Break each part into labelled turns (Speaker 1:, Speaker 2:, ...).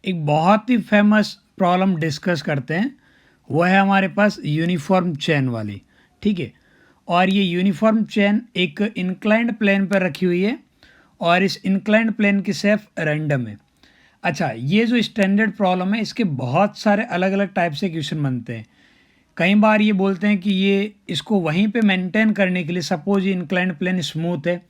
Speaker 1: एक बहुत ही famous problem discuss करते हैं, वो है हमारे पास यूनिफॉर्म चेन वाली, ठीक है। और ये यूनिफॉर्म चेन एक इंक्लाइंड प्लेन पर रखी हुई है और इस इंक्लाइंड प्लेन की शेप रैंडम है। अच्छा, ये जो स्टैंडर्ड प्रॉब्लम है इसके बहुत सारे अलग अलग टाइप से क्वेश्चन बनते हैं। कई बार ये बोलते हैं कि ये इसको वहीं पे मेंटेन करने के लिए, सपोज ये इंक्लाइंड प्लेन स्मूथ है,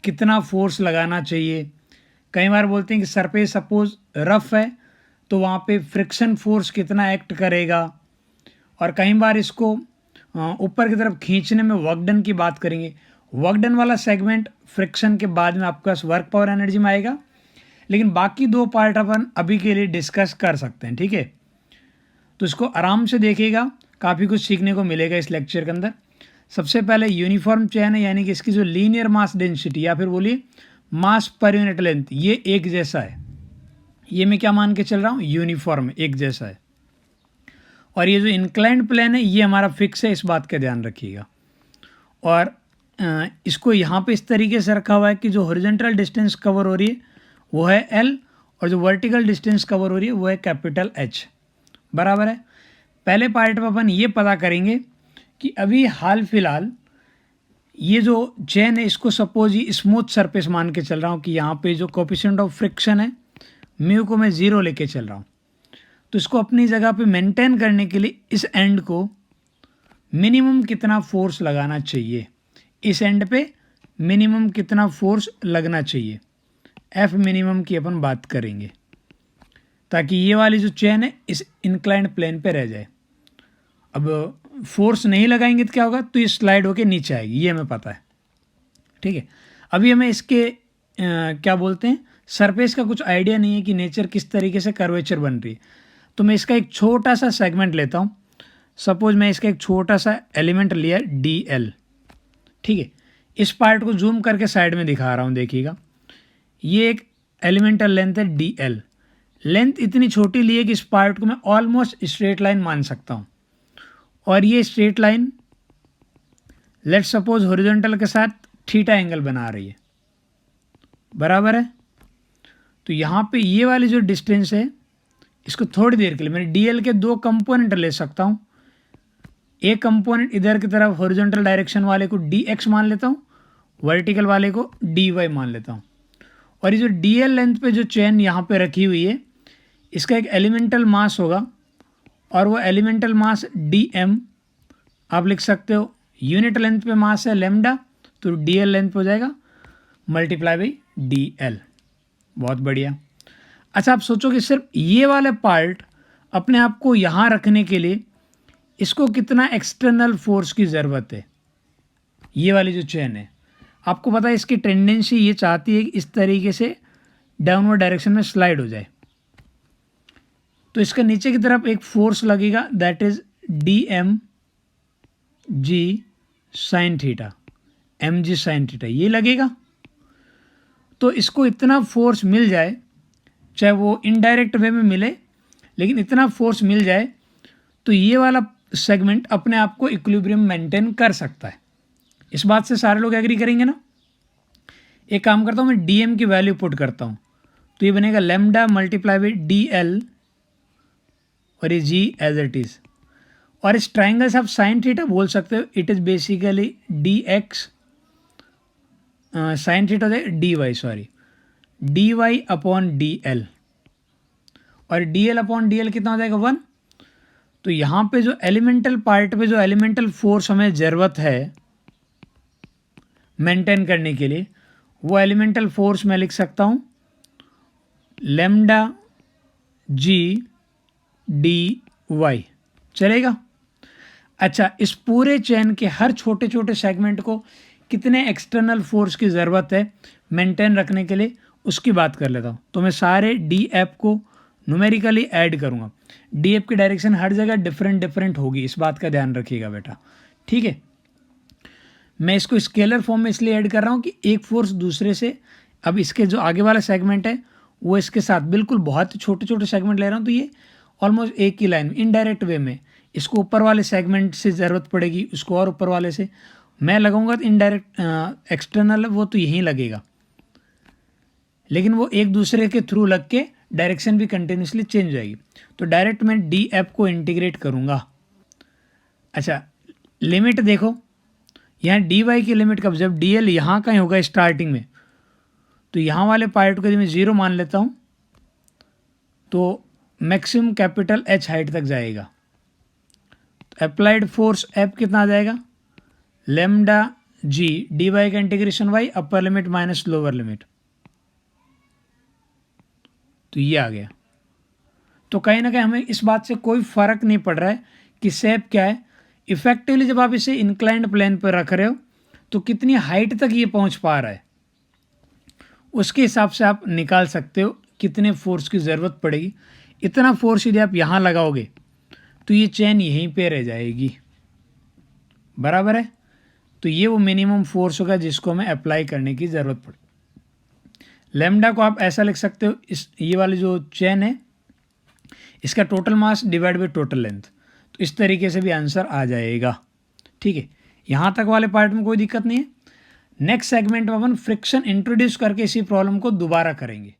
Speaker 1: कितना फोर्स लगाना चाहिए। कई बार बोलते हैं कि सरफेस सपोज रफ है तो वहाँ पे फ्रिक्शन फोर्स कितना एक्ट करेगा। और कई बार इसको ऊपर की तरफ खींचने में वर्क डन की बात करेंगे। वर्क डन वाला सेगमेंट फ्रिक्शन के बाद में आपके पास वर्क पावर एनर्जी में आएगा, लेकिन बाकी दो पार्ट अपन अभी के लिए डिस्कस कर सकते हैं, ठीक है। तो इसको आराम से देखिएगा, काफ़ी कुछ सीखने को मिलेगा इस लेक्चर के अंदर। सबसे पहले यूनिफॉर्म चेन है, यानी कि इसकी जो लीनियर मास डेंसिटी या फिर बोलिए मास पर यूनिट लेंथ, ये एक जैसा है। ये मैं क्या मान के चल रहा हूँ, यूनिफॉर्म एक जैसा है। और ये जो इंक्लाइंड प्लेन है ये हमारा फिक्स है, इस बात का ध्यान रखिएगा। और इसको यहाँ पे इस तरीके से रखा हुआ है कि जो हॉरिजॉन्टल डिस्टेंस कवर हो रही है वो है एल, और जो वर्टिकल डिस्टेंस कवर हो रही है वो है कैपिटल एच, बराबर है। पहले पार्ट में अपन ये पता करेंगे कि अभी हाल फिलहाल ये जो चेन है इसको सपोज ये स्मूथ सरफेस मान के चल रहा हूँ कि यहाँ पे जो कोएफिशिएंट ऑफ फ्रिक्शन है म्यू को मैं 0 लेके चल रहा हूँ। तो इसको अपनी जगह पे मेंटेन करने के लिए इस एंड को मिनिमम कितना फोर्स लगाना चाहिए, इस एंड पे मिनिमम कितना फोर्स लगना चाहिए, एफ मिनिमम की अपन बात करेंगे, ताकि ये वाली जो चेन है इस इंक्लाइंड प्लेन पे रह जाए। अब फोर्स नहीं लगाएंगे तो क्या होगा, तो ये स्लाइड होके नीचे आएगी, ये हमें पता है, ठीक है। अभी हमें इसके क्या बोलते हैं, सरफेस का कुछ आइडिया नहीं है कि नेचर किस तरीके से कर्वेचर बन रही है। तो मैं इसका एक छोटा सा सेगमेंट लेता हूँ। सपोज मैं इसका एक छोटा सा एलिमेंट लिया डी एल, ठीक है। इस पार्ट को जूम करके साइड में दिखा रहा हूँ, देखिएगा। ये एक एलिमेंटल लेंथ है डी एल। लेंथ इतनी छोटी ली है कि इस पार्ट को मैं ऑलमोस्ट स्ट्रेट लाइन मान सकता हूँ। और ये straight line let's suppose horizontal के साथ थीटा एंगल बना रही है, बराबर है। तो यहाँ पे ये वाली जो डिस्टेंस है इसको थोड़ी देर के लिए मैंने डी एल के दो कंपोनेंट ले सकता हूँ। एक कंपोनेंट इधर की तरफ हॉरिजॉन्टल डायरेक्शन वाले को डी एक्स मान लेता हूँ, वर्टिकल वाले को डी वाई मान लेता हूँ। और ये जो डी एल लेंथ पे जो चेन यहाँ पे रखी हुई है इसका एक एलिमेंटल मास होगा, और वो एलिमेंटल मास डी एम आप लिख सकते हो। यूनिट लेंथ पे मास है लेमडा, तो डी एल लेंथ हो जाएगा मल्टीप्लाई बाई डी एल। बहुत बढ़िया। अच्छा, आप सोचो कि सिर्फ ये वाला पार्ट अपने आप को यहाँ रखने के लिए इसको कितना एक्सटर्नल फोर्स की ज़रूरत है। ये वाली जो चेन है, आपको पता है इसकी टेंडेंसी ये चाहती है कि इस तरीके से डाउनवर्ड डायरेक्शन में स्लाइड हो जाए। तो इसका नीचे की तरफ एक फोर्स लगेगा, that is D M G sine theta, M G sine theta, ये लगेगा। तो इसको इतना फोर्स मिल जाए, चाहे वो इनडायरेक्ट वे में मिले, लेकिन इतना फोर्स मिल जाए तो ये वाला सेगमेंट अपने आप को इक्विलिब्रियम मेंटेन कर सकता है। इस बात से सारे लोग एग्री करेंगे ना। एक काम करता हूँ, मैं डी एम की वैल्यू पुट करता हूँ, तो ये बनेगा lambda multiply by D l, और ये जी एज इट इज़। और इस ट्राइंगल से आप साइन थीटा बोल सकते हो, it is basically d x sine theta हो जाएगा d y, sorry d y upon d l, और d l upon d l कितना हो जाएगा 1। तो यहाँ पे जो एलिमेंटल पार्ट पे जो एलिमेंटल फोर्स हमें ज़रूरत है मेंटेन करने के लिए, वो एलिमेंटल फोर्स मैं लिख सकता हूँ लेमडा जी डी वाई, चलेगा। अच्छा, इस पूरे चेन के हर छोटे छोटे सेगमेंट को कितने एक्सटर्नल फोर्स की ज़रूरत है मेंटेन रखने के लिए, उसकी बात कर लेता हूँ। तो मैं सारे डी एफ को न्यूमेरिकली ऐड करूँगा। डी एफ की डायरेक्शन हर जगह डिफरेंट होगी, इस बात का ध्यान रखिएगा बेटा, ठीक है। मैं इसको स्केलर फॉर्म में इसलिए ऐड कर रहा हूँ कि एक फोर्स दूसरे से, अब इसके जो आगे वाला सेगमेंट है वो इसके साथ बिल्कुल बहुत छोटे छोटे सेगमेंट ले रहा हूँ, तो ये ऑलमोस्ट एक ही लाइन इनडायरेक्ट वे में इसको ऊपर वाले सेगमेंट से ज़रूरत पड़ेगी, उसको और ऊपर वाले से मैं लगाऊंगा तो इनडायरेक्ट एक्सटर्नल वो तो यहीं लगेगा, लेकिन वो एक दूसरे के थ्रू लग के डायरेक्शन भी कंटिन्यूसली चेंज हो जाएगी। तो डायरेक्ट मैं डी एफ को इंटीग्रेट करूँगा। अच्छा, लिमिट देखो, यहाँ डी वाई की लिमिट कब, जब डी एल यहाँ कहीं होगा स्टार्टिंग में, तो यहाँ वाले पार्ट को यदि मैं 0 मान लेता हूँ तो मैक्सिमम कैपिटल एच हाइट तक जाएगा। तो अप्लाइड फोर्स एफ कितना आ जाएगा, लेमडा जी डी वाई का integration Y upper limit minus lower limit, तो ये आ गया। तो कहीं ना कहीं हमें इस बात से कोई फ़र्क नहीं पड़ रहा है कि शेप क्या है। इफेक्टिवली जब आप इसे इंक्लाइंड प्लेन पर रख रहे हो तो कितनी हाइट तक ये पहुंच पा रहा है, उसके हिसाब से आप निकाल सकते हो कितने फोर्स की ज़रूरत पड़ेगी। इतना फोर्स यदि आप यहाँ लगाओगे तो ये चेन यहीं पे रह जाएगी, बराबर है। तो ये वो मिनिमम फोर्स होगा जिसको हमें अप्लाई करने की ज़रूरत पड़े। लेमडा को आप ऐसा लिख सकते हो, इस ये वाली जो चेन है इसका total mass divide by total length, तो इस तरीके से भी आंसर आ जाएगा। ठीक है, यहाँ तक वाले पार्ट में कोई दिक्कत नहीं है। नेक्स्ट सेगमेंट में अपन फ्रिक्शन इंट्रोड्यूस करके इसी प्रॉब्लम को दोबारा करेंगे।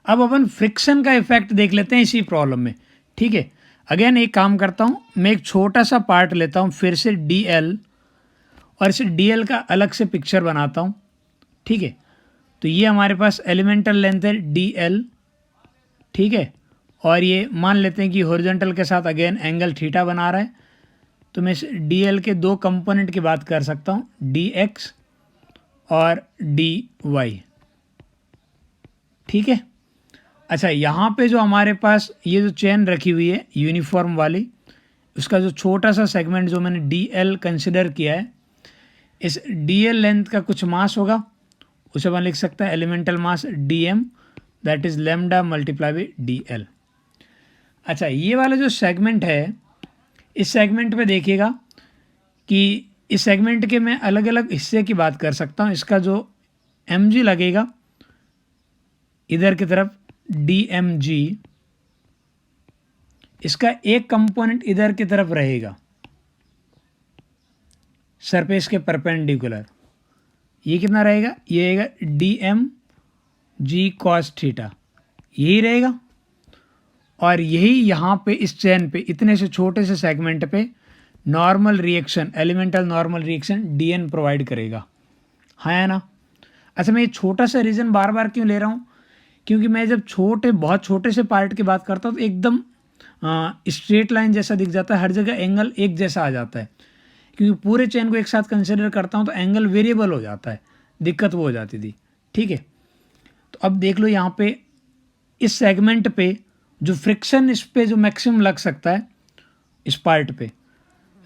Speaker 1: अब अपन फ्रिक्शन का इफेक्ट देख लेते हैं इसी प्रॉब्लम में। ठीक है, अगेन एक काम करता हूँ, मैं एक छोटा सा पार्ट लेता हूँ फिर से डी एल, और इसे डी एल का अलग से पिक्चर बनाता हूँ। ठीक है, तो ये हमारे पास एलिमेंटल लेंथ है डी एल। ठीक है, और ये मान लेते हैं कि हॉरिजॉन्टल के साथ अगेन एंगल थीटा बना रहा है, तो मैं इस डी एल के दो कंपोनेंट की बात कर सकता हूँ, डी एक्स और डी वाई। ठीक है, अच्छा यहाँ पे जो हमारे पास ये जो चेन रखी हुई है यूनिफॉर्म वाली, उसका जो छोटा सा सेगमेंट जो मैंने डी एल कंसिडर किया है, इस डी एल लेंथ का कुछ मास होगा, उसे अपन लिख सकते हैं elemental mass D M, that is lambda multiply by D L. अच्छा, ये वाला जो सेगमेंट है, इस सेगमेंट पे देखिएगा कि इस सेगमेंट के मैं अलग अलग हिस्से की बात कर सकता हूँ। इसका जो एम जी लगेगा इधर की तरफ डी एम जी, इसका एक कंपोनेंट इधर की तरफ रहेगा सरफेस के परपेंडिकुलर, ये कितना रहेगा, ये रहेगा D M G cos theta, यही रहेगा। और यही यहाँ पे इस चेन पे इतने से छोटे से सेगमेंट पे normal reaction, elemental normal reaction D N provide करेगा, है ना। अच्छा, मैं ये छोटा सा रीज़न बार बार क्यों ले रहा हूँ, क्योंकि मैं जब बहुत छोटे से पार्ट की बात करता हूँ तो एकदम स्ट्रेट लाइन जैसा दिख जाता है, हर जगह एंगल एक जैसा आ जाता है। क्योंकि पूरे चेन को एक साथ कंसिडर करता हूँ तो एंगल वेरिएबल हो जाता है, दिक्कत वो हो जाती थी। ठीक है, तो अब देख लो यहाँ पे इस सेगमेंट पे जो फ्रिक्शन इस पे जो मैक्सिमम लग सकता है, इस पार्ट पे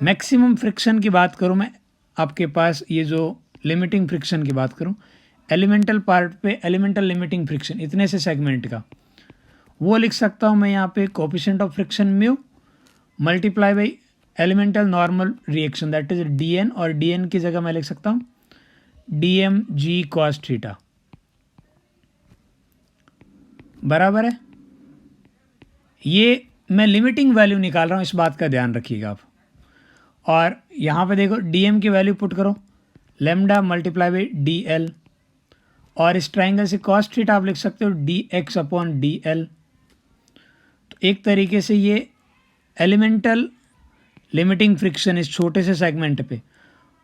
Speaker 1: मैक्सिमम फ्रिक्शन की बात करूँ मैं, आपके पास ये जो लिमिटिंग फ्रिक्शन की बात करूँ, एलिमेंटल पार्ट पे एलिमेंटल लिमिटिंग फ्रिक्शन इतने से सेगमेंट का, वो लिख सकता हूँ मैं यहाँ पे coefficient of friction mu multiply by elemental normal reaction that is D N, और डी एन की जगह मैं लिख सकता हूँ D M G cos theta, बराबर है। ये मैं लिमिटिंग वैल्यू निकाल रहा हूँ, इस बात का ध्यान रखिएगा आप। और यहाँ पे देखो डी एम की वैल्यू पुट करो, lambda multiply by D l, और इस ट्राइंगल से कॉस थीटा आप लिख सकते हो D x upon d L. तो एक तरीके से ये एलिमेंटल लिमिटिंग फ्रिक्शन इस छोटे से सेगमेंट पे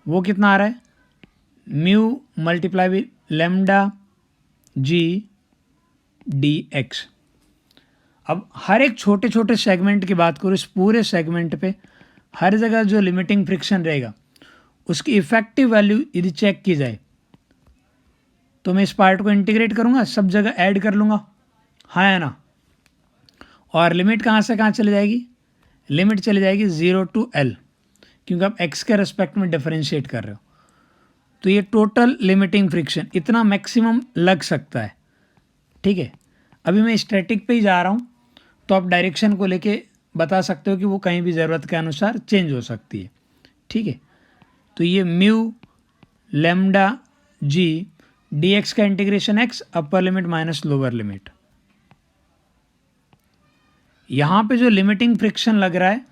Speaker 1: वो कितना आ रहा है, mu multiply by lambda ji d x. अब हर एक छोटे छोटे सेगमेंट की बात करूँ, इस पूरे सेगमेंट पे हर जगह जो लिमिटिंग फ्रिक्शन रहेगा उसकी इफेक्टिव वैल्यू यदि चेक की जाए तो मैं इस पार्ट को इंटीग्रेट करूँगा, सब जगह ऐड कर लूँगा, हाँ ना। और लिमिट कहाँ से कहाँ चली जाएगी, लिमिट चली जाएगी 0 to L, क्योंकि आप x के रेस्पेक्ट में डिफरेंशिएट कर रहे हो। तो ये टोटल लिमिटिंग फ्रिक्शन इतना मैक्सिमम लग सकता है। ठीक है, अभी मैं स्टैटिक पे ही जा रहा हूँ, तो आप डायरेक्शन को लेके बता सकते हो कि वो कहीं भी ज़रूरत के अनुसार चेंज हो सकती है। ठीक है, तो ये म्यू लेमडा जी डी एक्स का integration x upper limit minus lower limit, यहाँ पे जो लिमिटिंग फ्रिक्शन लग रहा है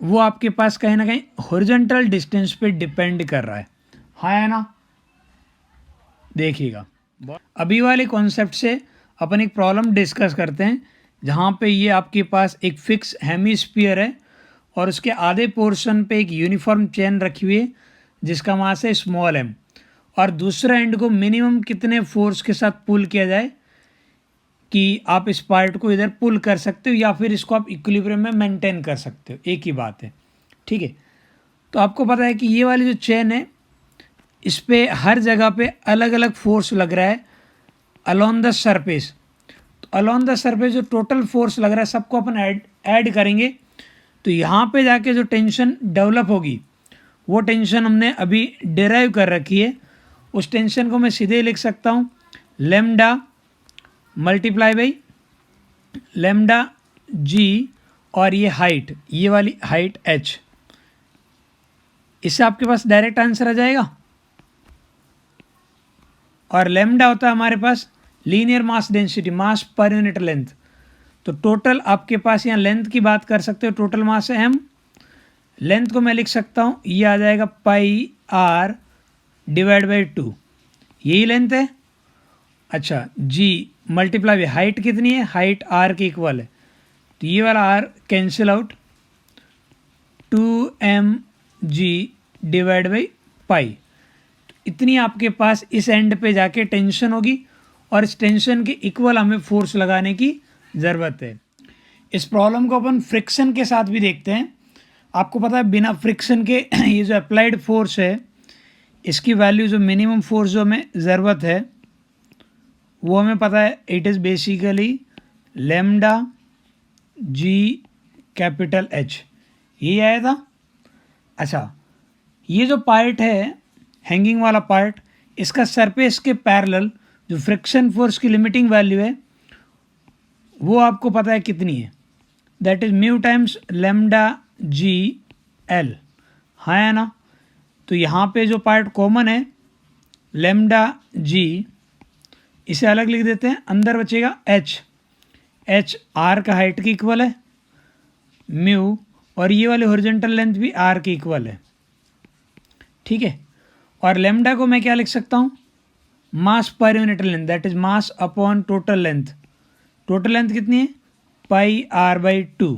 Speaker 1: वो आपके पास कहीं ना कहीं हॉरिजॉन्टल डिस्टेंस पे डिपेंड कर रहा है, हाँ है ना। देखिएगा, अभी वाले कॉन्सेप्ट से अपन एक प्रॉब्लम डिस्कस करते हैं जहाँ पे ये आपके पास एक फिक्स हेमिस्फीयर है और उसके आधे पोर्शन पे एक यूनिफॉर्म चेन रखी हुई है जिसका मास है स्मॉल m, और दूसरा एंड को मिनिमम कितने फोर्स के साथ पुल किया जाए कि आप इस पार्ट को इधर पुल कर सकते हो या फिर इसको आप इक्विलिब्रियम में मेंटेन कर सकते हो, एक ही बात है। ठीक है, तो आपको पता है कि ये वाली जो चेन है इस पे हर जगह पे अलग अलग फोर्स लग रहा है अलॉन्ग द सरफेस। तो अलॉन्ग द सरफेस जो टोटल फोर्स लग रहा है सबको अपन ऐड करेंगे तो यहाँ पे जाके जो टेंशन डेवलप होगी वो टेंशन हमने अभी डिराइव कर रखी है। उस टेंशन को मैं सीधे लिख सकता हूँ लेमडा मल्टीप्लाई बाई लेमडा जी और ये हाइट, ये वाली हाइट h। इससे आपके पास डायरेक्ट आंसर आ जाएगा। और लेमडा होता है हमारे पास लीनियर मास डेंसिटी, मास पर यूनिट लेंथ। तो टोटल आपके पास यहाँ लेंथ की बात कर सकते हो, टोटल मास है m। लेंथ को मैं लिख सकता हूँ, ये आ जाएगा पाई r डिवाइड बाई 2, यही लेंथ है। अच्छा, g मल्टीप्लाई बाई हाइट कितनी है, हाइट r के इक्वल है तो ये वाला r cancel out, 2mg divide by pi. इतनी आपके पास इस एंड पे जाके टेंशन होगी और इस टेंशन के इक्वल हमें फोर्स लगाने की ज़रूरत है। इस प्रॉब्लम को अपन फ्रिक्शन के साथ भी देखते हैं। आपको पता है बिना फ्रिक्शन के ये जो अप्लाइड फोर्स है इसकी वैल्यू जो मिनिमम फोर्स जो हमें ज़रूरत है वो हमें पता है, it is basically lambda G capital H, यही आया था। अच्छा, ये जो पार्ट है हैंगिंग वाला पार्ट, इसका सरफेस के पैरेलल जो फ्रिक्शन फोर्स की लिमिटिंग वैल्यू है वो आपको पता है कितनी है, that is mu times lambda G L, हाँ है ना। तो यहाँ पे जो पार्ट कॉमन है लेमडा जी, इसे अलग लिख देते हैं, अंदर बचेगा h r का हाइट के इक्वल है म्यू, और ये वाली हॉरिजॉन्टल लेंथ भी r के इक्वल है। ठीक है, और लेमडा को मैं क्या लिख सकता हूँ, मास पर unit length, that is mass upon total length. Total length कितनी है, पाई r बाई 2,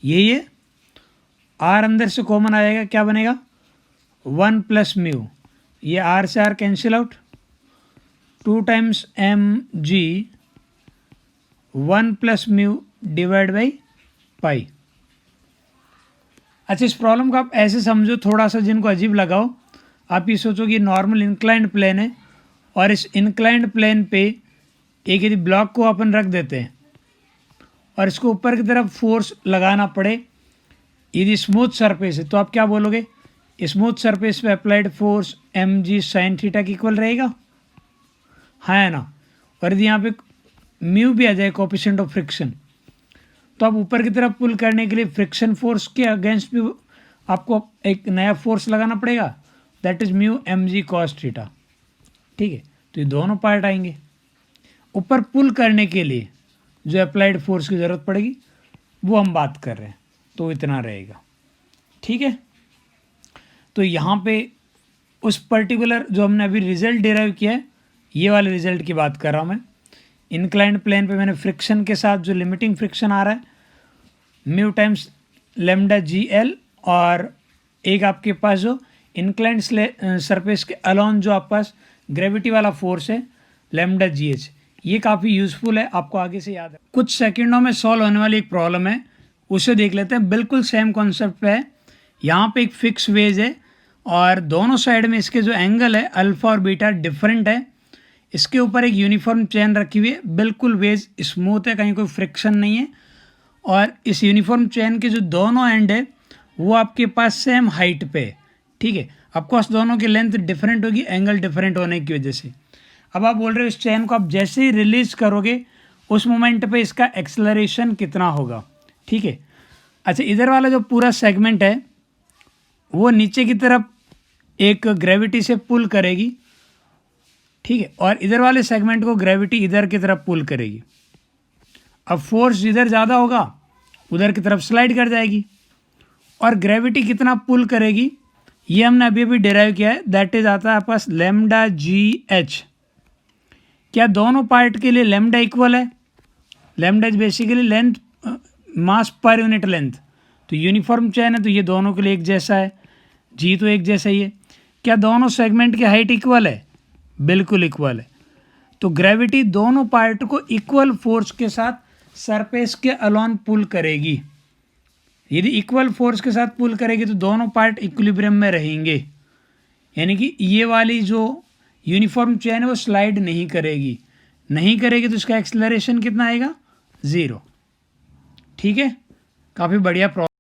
Speaker 1: यही है। r अंदर से कॉमन आ जाएगा, क्या बनेगा 1 प्लस म्यू, ये r से r cancel out, 2 times mg 1 plus mu divide by pi. अच्छा, इस प्रॉब्लम को आप ऐसे समझो, थोड़ा सा जिनको अजीब लगाओ, आप ये सोचो कि नॉर्मल इंक्लाइंड प्लेन है और इस इंक्लाइंड प्लेन पे एक यदि ब्लॉक को अपन रख देते हैं और इसको ऊपर की तरफ फोर्स लगाना पड़े, यदि स्मूथ सरफेस है तो आप क्या बोलोगे, स्मूथ सरफेस पे applied force mg sine theta के इक्वल रहेगा, हाँ है ना। और यदि यहाँ पे म्यू भी आ जाए कोएफिशिएंट ऑफ फ्रिक्शन, तो आप ऊपर की तरफ पुल करने के लिए फ्रिक्शन फोर्स के अगेंस्ट भी आपको एक नया फोर्स लगाना पड़ेगा, that is mu mg cos theta. ठीक है, तो ये दोनों पार्ट आएंगे। ऊपर पुल करने के लिए जो अप्लाइड फोर्स की ज़रूरत पड़ेगी वो हम बात कर रहे हैं, तो इतना रहेगा। ठीक है, तो यहाँ पे उस पर्टिकुलर जो हमने अभी रिजल्ट डिराइव किया है, ये वाले रिजल्ट की बात कर रहा हूँ मैं। इंक्लाइंड प्लेन पे मैंने फ्रिक्शन के साथ जो लिमिटिंग फ्रिक्शन आ रहा है mu times lambda G L, और एक आपके पास जो इंक्लाइंड सरफेस के अलॉन्ग जो आपके पास ग्रेविटी वाला फोर्स है लेमडा जी एच। ये काफ़ी यूज़फुल है, आपको आगे से याद है। कुछ सेकंडों में सॉल्व होने वाली एक प्रॉब्लम है, उसे देख लेते हैं। बिल्कुल सेम कॉन्सेप्ट पे है। यहाँ पे एक फिक्स वेज है और दोनों साइड में इसके जो एंगल है अल्फ़ा और बीटा डिफरेंट है। इसके ऊपर एक यूनिफॉर्म चेन रखी हुई है, बिल्कुल वेज स्मूथ है, कहीं कोई फ्रिक्शन नहीं है। और इस यूनिफॉर्म चेन के जो दोनों एंड है वो आपके पास सेम हाइट पे है। ठीक है, ऑफकोर्स दोनों की लेंथ डिफरेंट होगी एंगल डिफरेंट होने की वजह से। अब आप बोल रहे हो इस चेन को आप जैसे ही रिलीज करोगे उस मोमेंट पे इसका एक्सेलरेशन कितना होगा। ठीक है, अच्छा, इधर वाला जो पूरा सेगमेंट है वो नीचे की तरफ एक ग्रेविटी से पुल करेगी। ठीक है, और इधर वाले सेगमेंट को ग्रेविटी इधर की तरफ पुल करेगी। अब फोर्स जिधर ज़्यादा होगा उधर की तरफ स्लाइड कर जाएगी। और ग्रेविटी कितना पुल करेगी ये हमने अभी अभी डिराइव किया है, दैट इज आता है आपके पास लेमडा जी एच। क्या दोनों पार्ट के लिए लैम्डा इक्वल है? लैम्डा इज बेसिकली लेंथ, मास पर यूनिट लेंथ। तो यूनिफॉर्म चेन है तो ये दोनों के लिए एक जैसा है, जी तो एक जैसा ही है। क्या दोनों सेगमेंट की हाइट इक्वल है? बिल्कुल इक्वल है। तो ग्रेविटी दोनों पार्ट को इक्वल फोर्स के साथ सरफेस के अलॉन पुल करेगी। यदि इक्वल फोर्स के साथ पुल करेगी तो दोनों पार्ट इक्विलिब्रियम में रहेंगे, यानी कि ये वाली जो यूनिफॉर्म चेन है वो स्लाइड नहीं करेगी। नहीं करेगी तो इसका एक्सेलरेशन कितना आएगा? 0। ठीक है, काफ़ी बढ़िया